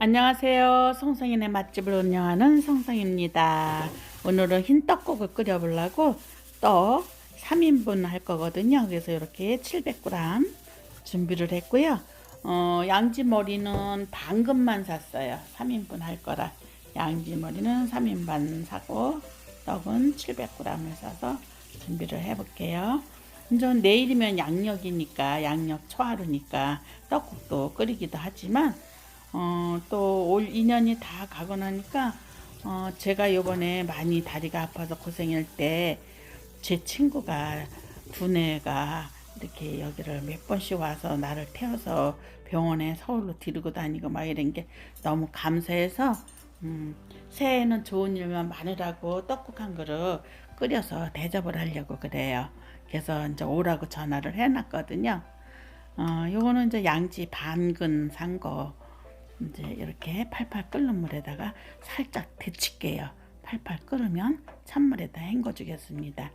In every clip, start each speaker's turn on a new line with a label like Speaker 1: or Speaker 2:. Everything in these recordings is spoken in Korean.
Speaker 1: 안녕하세요. 송성인의 맛집을 운영하는 송성입니다. 오늘은 흰 떡국을 끓여보려고 떡 3인분 할 거거든요. 그래서 이렇게 700g 준비를 했고요. 양지머리는 반금만 샀어요. 3인분 할 거라. 양지머리는 3인 반 사고 떡은 700g을 사서 준비를 해볼게요. 이제 내일이면 양력이니까 양력 초하루니까 떡국도 끓이기도 하지만 또 올 2년이 다 가고 나니까 제가 요번에 많이 다리가 아파서 고생할 때 제 친구가 두뇌가 이렇게 여기를 몇 번씩 와서 나를 태워서 병원에 서울로 데리고 다니고 막 이런 게 너무 감사해서 새해에는 좋은 일만 많으라고 떡국 한 그릇 끓여서 대접을 하려고 그래요. 그래서 이제 오라고 전화를 해놨거든요. 요거는 이제 양지 반근 산 거. 이제 이렇게 팔팔 끓는 물에다가 살짝 데칠게요. 팔팔 끓으면 찬물에다 헹궈 주겠습니다.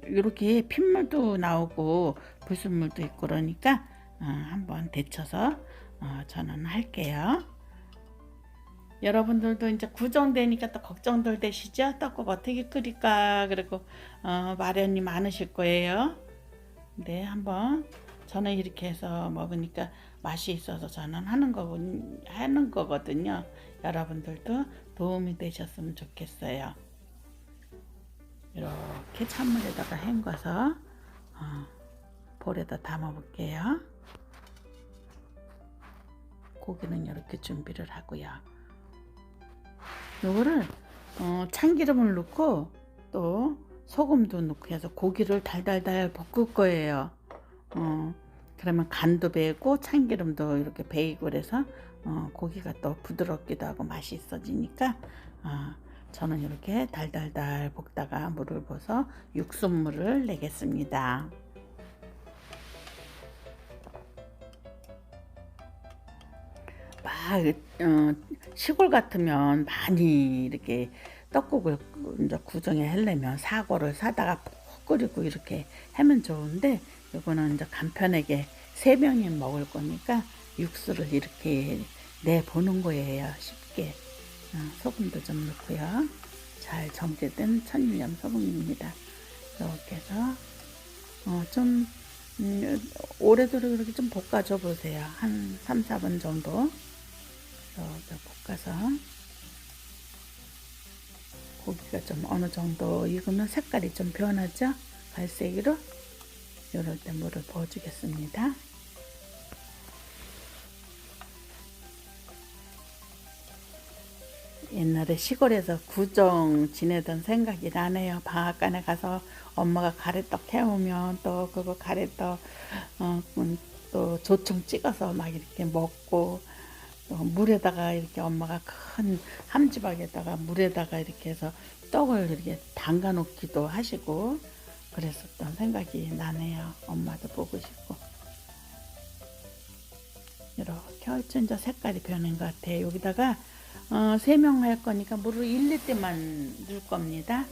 Speaker 1: 이렇게 핏물도 나오고 불순물도 있고 그러니까 한번 데쳐서 저는 할게요. 여러분들도 이제 구정되니까 또 걱정들 되시죠? 떡국 어떻게 끓일까? 그리고 마련이 많으실 거예요. 네, 한번 저는 이렇게 해서 먹으니까 맛이 있어서 저는 하는 거거든요. 여러분들도 도움이 되셨으면 좋겠어요. 이렇게 찬물에다가 헹궈서 볼에다 담아 볼게요. 고기는 이렇게 준비를 하고요. 요거를 참기름을 넣고 또 소금도 넣고 해서 고기를 달달달 볶을 거예요. 그러면 간도 배고 참기름도 이렇게 배이고 그래서 고기가 또 부드럽기도 하고 맛이 있어지니까 저는 이렇게 달달달 볶다가 물을 부어서 육수물을 내겠습니다. 시골 같으면 많이 이렇게 떡국을 이제 구정에 하려면 사고를 사다가 푹 끓이고 이렇게 하면 좋은데 이거는 이제 간편하게 3명이 먹을 거니까 육수를 이렇게 내보는 거예요. 쉽게. 소금도 좀 넣고요. 잘 정제된 천일염 소금입니다. 이렇게 해서 좀 오래도록 이렇게 좀 볶아줘 보세요. 한 3, 4분 정도 이렇게 볶아서 고기가 좀 어느 정도 익으면 색깔이 좀 변하죠. 갈색으로. 이럴 때 물을 부어주겠습니다. 옛날에 시골에서 구정 지내던 생각이 나네요. 방앗간에 가서 엄마가 가래떡 해오면 또 그거 가래떡 또 조청 찍어서 막 이렇게 먹고 또 물에다가 이렇게 엄마가 큰 함지박에다가 물에다가 이렇게 해서 떡을 이렇게 담가 놓기도 하시고 그랬었던 생각이 나네요. 엄마도 보고 싶고. 이렇게 얼추 이제 색깔이 변한 것 같아요. 여기다가 3명 할 거니까 물을 1리터만 넣을 겁니다.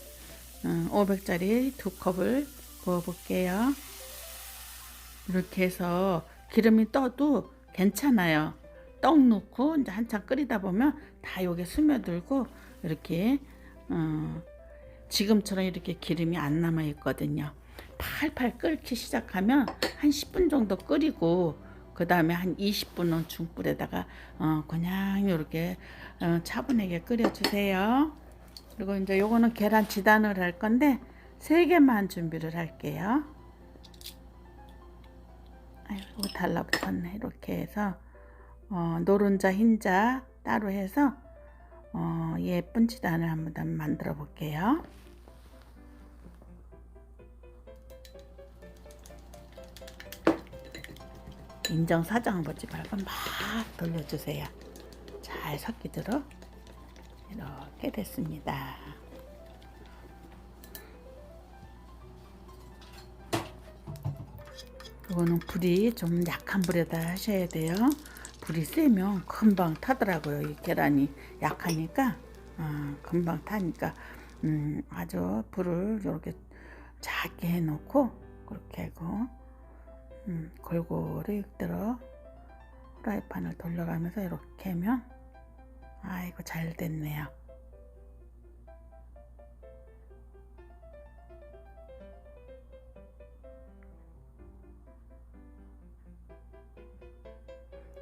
Speaker 1: 500짜리 2컵을 부어 볼게요. 이렇게 해서 기름이 떠도 괜찮아요. 떡 넣고 이제 한참 끓이다 보면 다 여기 스며들고 이렇게 지금처럼 이렇게 기름이 안 남아 있거든요. 팔팔 끓기 시작하면 한 10분 정도 끓이고 그 다음에 한 20분은 중불에다가 그냥 이렇게 차분하게 끓여주세요. 그리고 이제 요거는 계란 지단을 할 건데 3개만 준비를 할게요. 아이고 달라붙었네. 이렇게 해서 노른자 흰자 따로 해서 예쁜 지단을 한번 만들어 볼게요. 인정사정 보지 말고 막 돌려주세요. 잘 섞이도록. 이렇게 됐습니다. 이거는 불이 좀 약한 불에다 하셔야 돼요. 불이 세면 금방 타더라고요. 이 계란이 약하니까 금방 타니까 아주 불을 이렇게 작게 해놓고 그렇게 하고 골고루 익도록 프라이팬을 돌려가면서 이렇게 하면 아이고 잘 됐네요.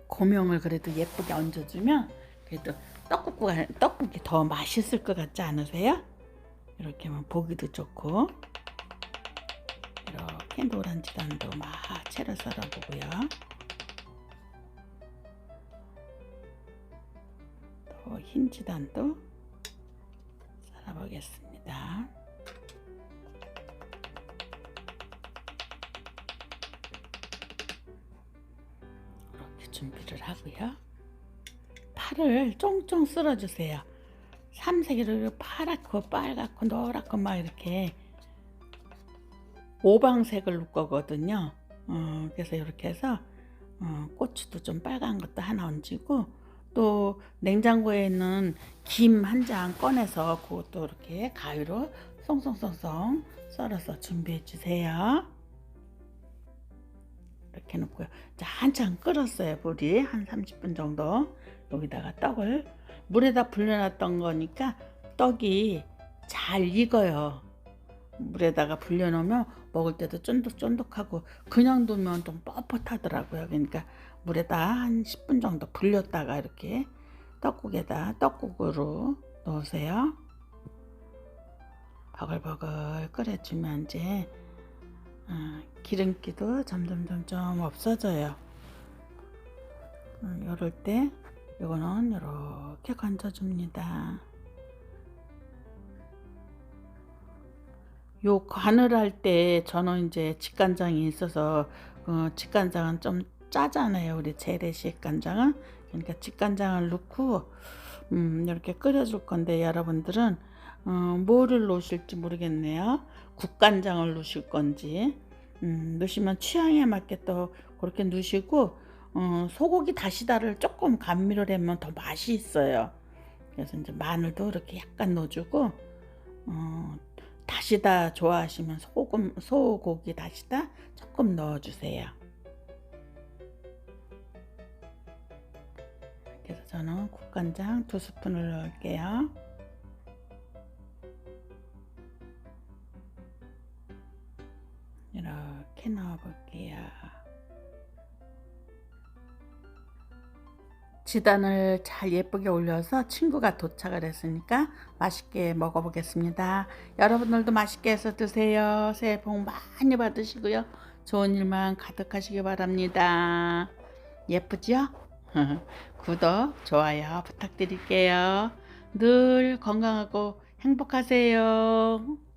Speaker 1: 고명을 그래도 예쁘게 얹어주면 그래도 떡국이 더 맛있을 것 같지 않으세요? 이렇게 하면 보기도 좋고. 이렇게 노란 지단도 막 채를 썰어보고요. 또 흰 지단도 썰어보겠습니다. 이렇게 준비를 하고요. 파를 쫑쫑 썰어주세요. 삼색이를 파랗고 빨갛고 노랗고 막 이렇게 오방색을 넣을 거거든요. 그래서 이렇게 해서 고추도 좀 빨간 것도 하나 얹고 또 냉장고에 있는 김 한 장 꺼내서 그것도 이렇게 가위로 송송송송 썰어서 준비해 주세요. 이렇게 놓고요. 자, 한참 끓었어요. 물이 한 30분 정도. 여기다가 떡을 물에다 불려놨던 거니까 떡이 잘 익어요. 물에다가 불려놓으면 먹을 때도 쫀득쫀득하고 그냥 두면 좀 뻣뻣하더라고요. 그러니까 물에다 한 10분 정도 불렸다가 이렇게 떡국으로 넣으세요. 버글버글 끓여주면 이제 기름기도 점점 없어져요. 이럴 때 이거는 이렇게 건져줍니다. 요 간을 할 때 저는 이제 직간장이 있어서 직간장은 좀 짜잖아요. 우리 재래식 간장은. 그러니까 직간장을 넣고 이렇게 끓여줄 건데 여러분들은 뭐를 넣으실지 모르겠네요. 국간장을 넣으실 건지 넣으시면 취향에 맞게 또 그렇게 넣으시고 소고기 다시다를 조금 감미를 하면 더 맛이 있어요. 그래서 이제 마늘도 이렇게 약간 넣어주고 다시다 좋아하시면 소고기 다시다 조금 넣어주세요. 그래서 저는 국간장 2스푼을 넣을게요. 이렇게 넣어볼게요. 지단을 잘 예쁘게 올려서 친구가 도착을 했으니까 맛있게 먹어보겠습니다. 여러분들도 맛있게 해서 드세요. 새해 복 많이 받으시고요. 좋은 일만 가득하시기 바랍니다. 예쁘죠? 구독, 좋아요 부탁드릴게요. 늘 건강하고 행복하세요.